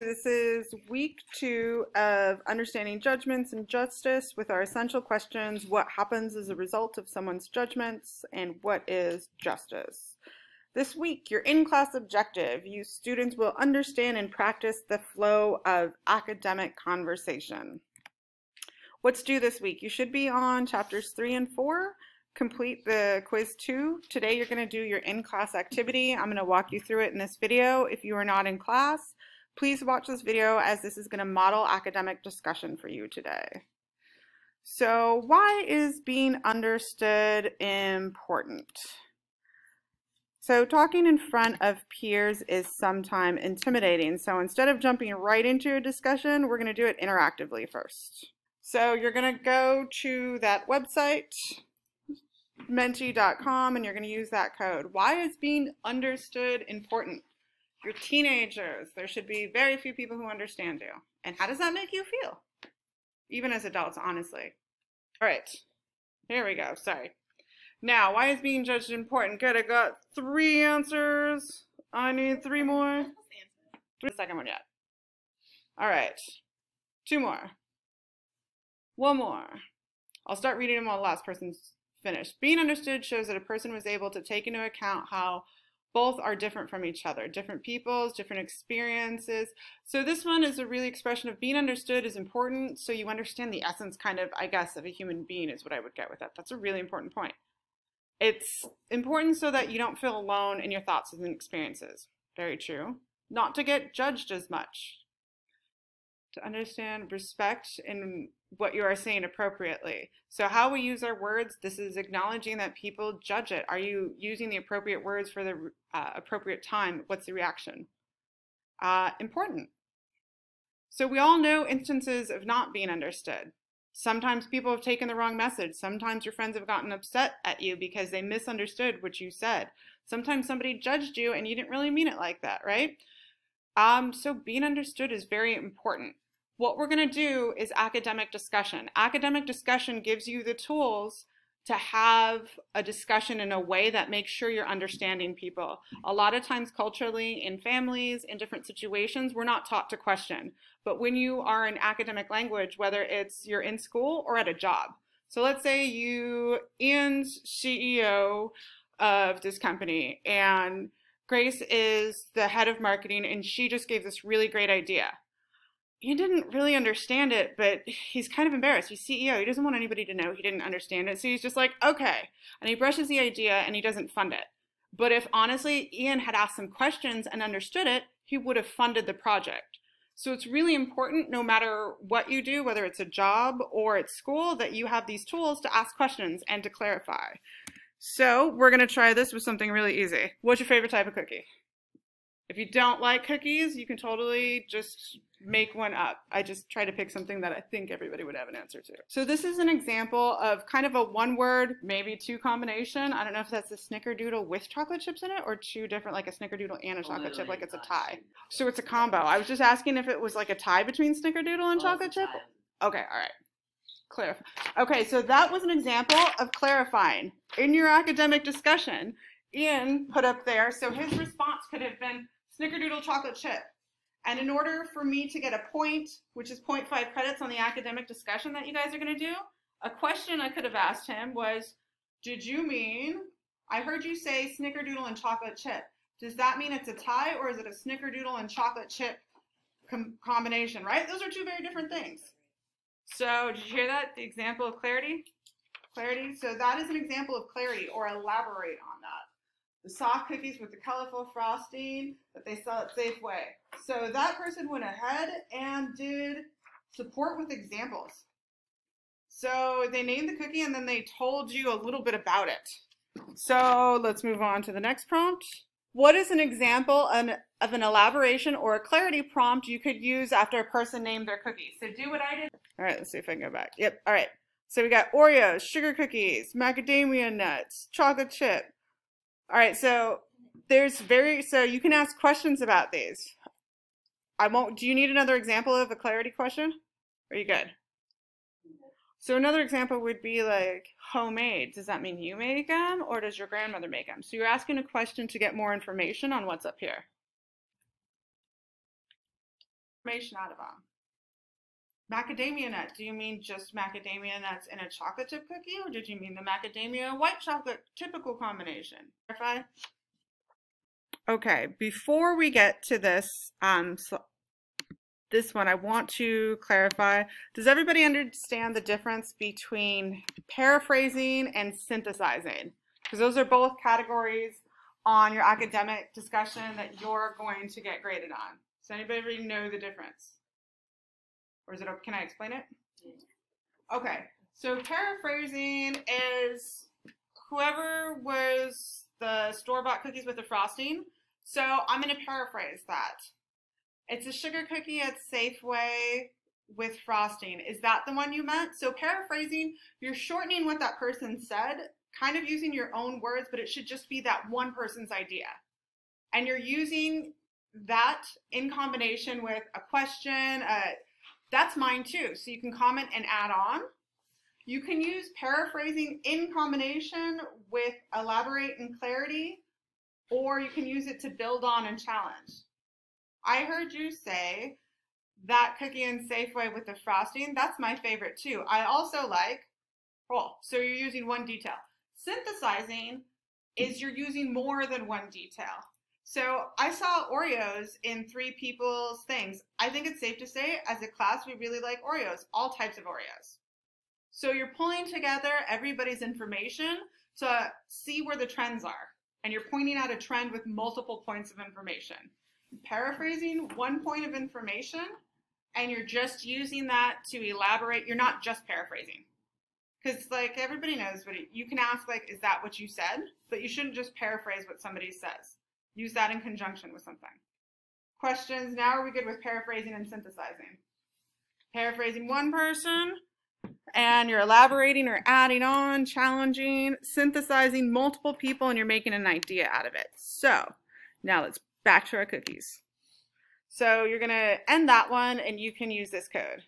This is week 2 of Understanding Judgments and Justice with our essential questions: what happens as a result of someone's judgments, and what is justice? This week, your in-class objective: you students will understand and practice the flow of academic conversation. What's due this week? You should be on chapters 3 and 4. Complete the quiz 2. Today you're going to do your in-class activity. I'm going to walk you through it in this video. If you are not in class, please watch this video, as this is going to model academic discussion for you today. So, why is being understood important? So, talking in front of peers is sometimes intimidating. So, instead of jumping right into a discussion, we're going to do it interactively first. So, you're going to go to that website, menti.com, and you're going to use that code. Why is being understood important? You're teenagers. There should be very few people who understand you. And how does that make you feel? Even as adults, honestly. All right. Here we go. Sorry. Now, why is being judged important? Good. I got 3 answers. I need 3 more. The second one yet. All right. 2 more. 1 more. I'll start reading them while the last person's finished. Being understood shows that a person was able to take into account how both are different from each other, different peoples, different experiences. So this one is a really expression of being understood is important, so you understand the essence, kind of, I guess, of a human being is what I would get with that. That's a really important point. It's important so that you don't feel alone in your thoughts and experiences. Very true. Not to get judged as much. To understand, respect, and what you are saying appropriately. So how we use our words, this is acknowledging that people judge it. Are you using the appropriate words for the appropriate time? What's the reaction? Important. So we all know instances of not being understood. Sometimes people have taken the wrong message. Sometimes your friends have gotten upset at you because they misunderstood what you said. Sometimes somebody judged you and you didn't really mean it like that, right? So being understood is very important. What we're going to do is academic discussion. Academic discussion gives you the tools to have a discussion in a way that makes sure you're understanding people. A lot of times culturally, in families, in different situations, we're not taught to question. But when you are in academic language, whether it's you're in school or at a job. So let's say Ian's CEO of this company, and Grace is the head of marketing, and she just gave this really great idea. He didn't really understand it, but he's kind of embarrassed. He's CEO. He doesn't want anybody to know he didn't understand it. So he's just like, okay. And he brushes the idea and he doesn't fund it. But if honestly Ian had asked some questions and understood it, he would have funded the project. So it's really important, no matter what you do, whether it's a job or at school, that you have these tools to ask questions and to clarify. So we're going to try this with something really easy. What's your favorite type of cookie? If you don't like cookies, you can totally just make one up. I just try to pick something that I think everybody would have an answer to. So this is an example of kind of a 1-word, maybe 2 combination. I don't know if that's a snickerdoodle with chocolate chips in it or 2 different, like a snickerdoodle and a chocolate chip, like it's a tie. So it's a combo. I was just asking if it was like a tie between snickerdoodle and chocolate chip. Okay, all right. Clarify. Okay, so that was an example of clarifying. In your academic discussion, Ian put up there, so his response could have been snickerdoodle chocolate chip. And in order for me to get a point, which is 0.5 credits on the academic discussion that you guys are going to do, a question I could have asked him was, did you mean, I heard you say snickerdoodle and chocolate chip. Does that mean it's a tie, or is it a snickerdoodle and chocolate chip combination, right? Those are 2 very different things. So did you hear that? The example of clarity? Clarity. So that is an example of clarity, or elaborate on that. The soft cookies with the colorful frosting that they sell at Safeway. So that person went ahead and did support with examples. So they named the cookie and then they told you a little bit about it. So let's move on to the next prompt. What is an example of an elaboration or a clarity prompt you could use after a person named their cookie? So do what I did. All right, let's see if I can go back. Yep, all right. So we got Oreos, sugar cookies, macadamia nuts, chocolate chip. All right, so so you can ask questions about these. Do you need another example of a clarity question? Are you good? So another example would be like homemade. Does that mean you make them, or does your grandmother make them? So you're asking a question to get more information on what's up here. information out of them. Macadamia nut, do you mean just macadamia nuts in a chocolate chip cookie, or did you mean the macadamia and white chocolate typical combination? Clarify? Okay, before we get to this, this one, I want to clarify, does everybody understand the difference between paraphrasing and synthesizing? Because those are both categories on your academic discussion that you're going to get graded on. Does anybody know the difference? Or is it, can I explain it? Okay, so paraphrasing is whoever was the store-bought cookies with the frosting. So I'm going to paraphrase that. It's a sugar cookie at Safeway with frosting. Is that the one you meant? So paraphrasing, you're shortening what that person said, kind of using your own words, but it should just be that one person's idea. And you're using that in combination with a question. That's mine too. So you can comment and add on. You can use paraphrasing in combination with elaborate and clarity, or you can use it to build on and challenge. I heard you say that cookie in Safeway with the frosting. That's my favorite too. I also like, oh, so you're using one detail. Synthesizing is you're using more than one detail. So I saw Oreos in 3 people's things. I think it's safe to say as a class we really like Oreos, all types of Oreos. So you're pulling together everybody's information to see where the trends are. And you're pointing out a trend with multiple points of information. Paraphrasing one point of information, and you're just using that to elaborate. You're not just paraphrasing. Because like everybody knows, but you can ask like, is that what you said? But you shouldn't just paraphrase what somebody says. Use that in conjunction with something. Questions? Now are we good with paraphrasing and synthesizing? Paraphrasing one person, and you're elaborating or adding on, challenging, synthesizing multiple people, and you're making an idea out of it. So now let's back to our cookies. So you're going to end that one, and you can use this code.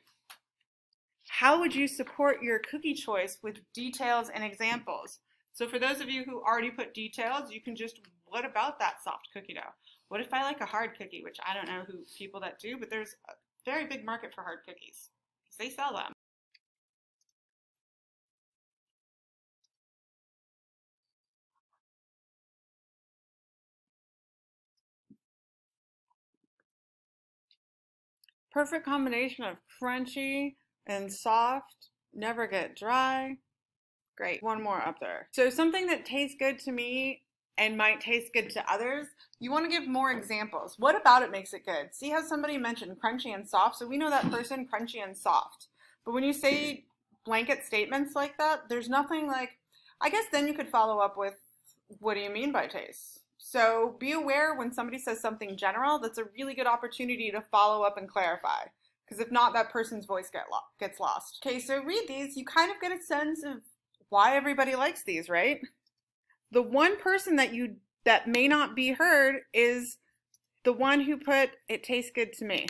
How would you support your cookie choice with details and examples? So for those of you who already put details, you can just, what about that soft cookie dough? What if I like a hard cookie, which I don't know who people that do, but there's a very big market for hard cookies because they sell them. Perfect combination of crunchy and soft, never get dry. Great, one more up there. So something that tastes good to me and might taste good to others, you want to give more examples. What about it makes it good? See how somebody mentioned crunchy and soft, so we know that person crunchy and soft. But when you say blanket statements like that, there's nothing like, I guess then you could follow up with, what do you mean by taste? So be aware when somebody says something general, that's a really good opportunity to follow up and clarify. Because if not, that person's voice gets lost. Okay, so read these, you kind of get a sense of why everybody likes these, right? The one person that may not be heard is the one who put, it tastes good to me.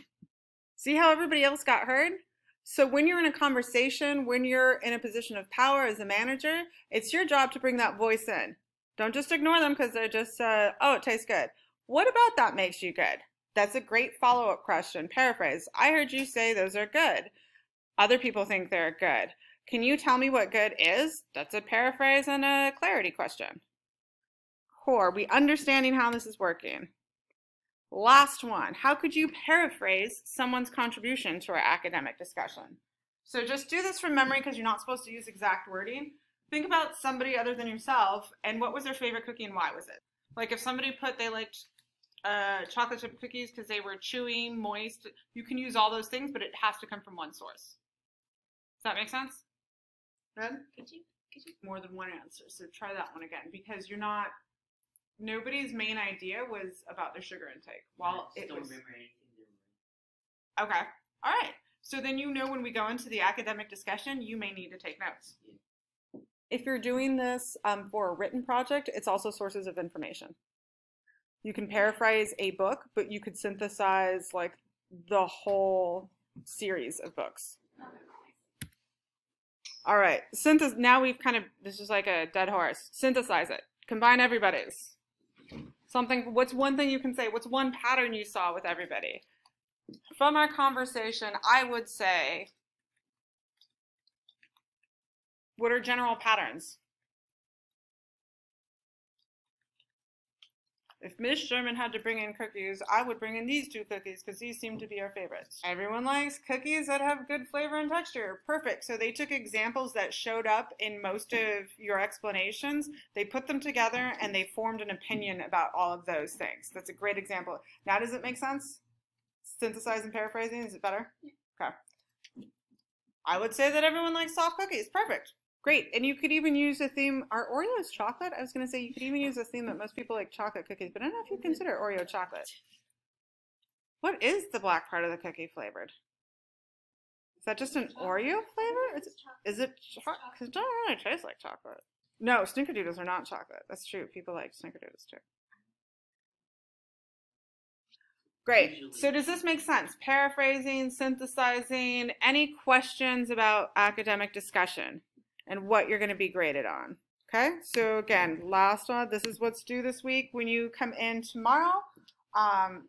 See how everybody else got heard? So when you're in a conversation, when you're in a position of power as a manager, it's your job to bring that voice in. Don't just ignore them because they're just, oh, it tastes good. What about that makes you good? That's a great follow-up question. Paraphrase. I heard you say those are good. Other people think they're good. Can you tell me what good is? That's a paraphrase and a clarity question. Core. We understanding how this is working. Last one. How could you paraphrase someone's contribution to our academic discussion? So just do this from memory because you're not supposed to use exact wording. Think about somebody other than yourself and what was their favorite cookie and why was it? Like if somebody put they liked chocolate chip cookies because they were chewy, moist, you can use all those things, but it has to come from one source. Does that make sense? Good? Could you more than one answer, so try that one again because you're not, nobody's main idea was about their sugar intake. While it was. Remember anything different. Okay. All right. So then you know when we go into the academic discussion, you may need to take notes. Yeah. If you're doing this for a written project, it's also sources of information. You can paraphrase a book, but you could synthesize like the whole series of books. All right, now we've kind of, this is like a dead horse. Synthesize it. Combine everybody's. What's one thing you can say? What's one pattern you saw with everybody? from our conversation, I would say, what are general patterns? If Miss Sherman had to bring in cookies, I would bring in these 2 cookies because these seem to be our favorites. Everyone likes cookies that have good flavor and texture. Perfect. So they took examples that showed up in most of your explanations, they put them together, and they formed an opinion about all of those things. That's a great example. Now, does it make sense? Synthesize and paraphrasing, is it better? Okay. I would say that everyone likes soft cookies. Perfect. Great, and you could even use a theme. Are Oreos chocolate? I was going to say you could even use a theme that most people like chocolate cookies, but I don't know if you consider Oreo chocolate. What is the black part of the cookie flavored? Is that just an Oreo flavor? Is it chocolate? Because it doesn't really taste like chocolate. No, Snickerdoodles are not chocolate. That's true. People like Snickerdoodles too. Great. So does this make sense? Paraphrasing, synthesizing, any questions about academic discussion and what you're going to be graded on? Okay, so again, last one, this is what's due this week. When you come in tomorrow,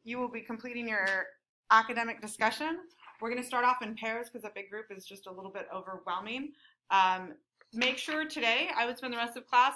you will be completing your academic discussion. We're going to start off in pairs because a big group is just a little bit overwhelming. Make sure today, I would spend the rest of class,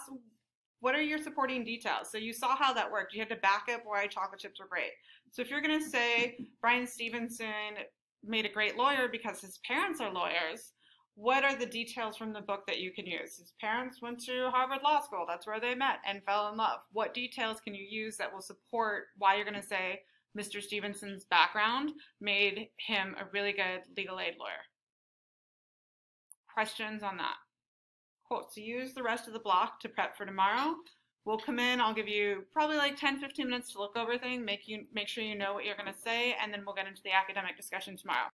what are your supporting details? So you saw how that worked. You had to back up why chocolate chips were great. So if you're going to say Bryan Stevenson made a great lawyer because his parents are lawyers, what are the details from the book that you can use? His parents went to Harvard Law School. That's where they met and fell in love. What details can you use that will support why you're going to say Mr. Stevenson's background made him a really good legal aid lawyer? Questions on that? Cool. So use the rest of the block to prep for tomorrow. We'll come in. I'll give you probably like 10-15 minutes to look over things, make sure you know what you're going to say, and then we'll get into the academic discussion tomorrow.